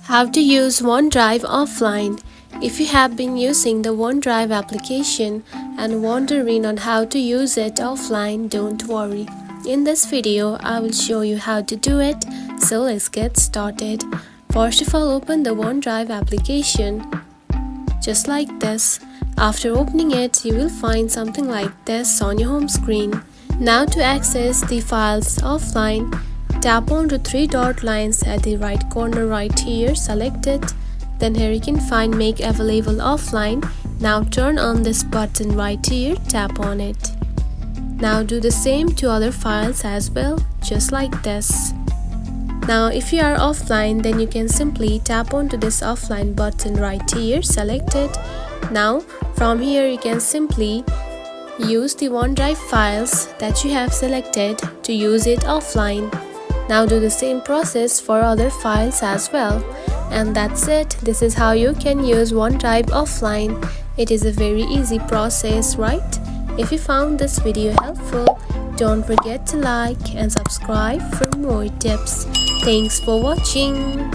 How to use OneDrive offline. If you have been using the OneDrive application and wondering on how to use it offline, don't worry. In this video, I will show you how to do it, so let's get started. First of all, open the OneDrive application, just like this. After opening it, you will find something like this on your home screen. Now to access the files offline, tap on the three dot lines at the right corner right here, select it. Then here you can find make available offline. Now turn on this button right here, tap on it. Now do the same to other files as well, just like this. Now if you are offline, then you can simply tap onto this offline button right here, select it. Now from here you can simply use the OneDrive files that you have selected to use it offline. Now do the same process for other files as well. And that's it. This is how you can use OneDrive offline. It is a very easy process, right? If you found this video helpful, don't forget to like and subscribe for more tips. Thanks for watching.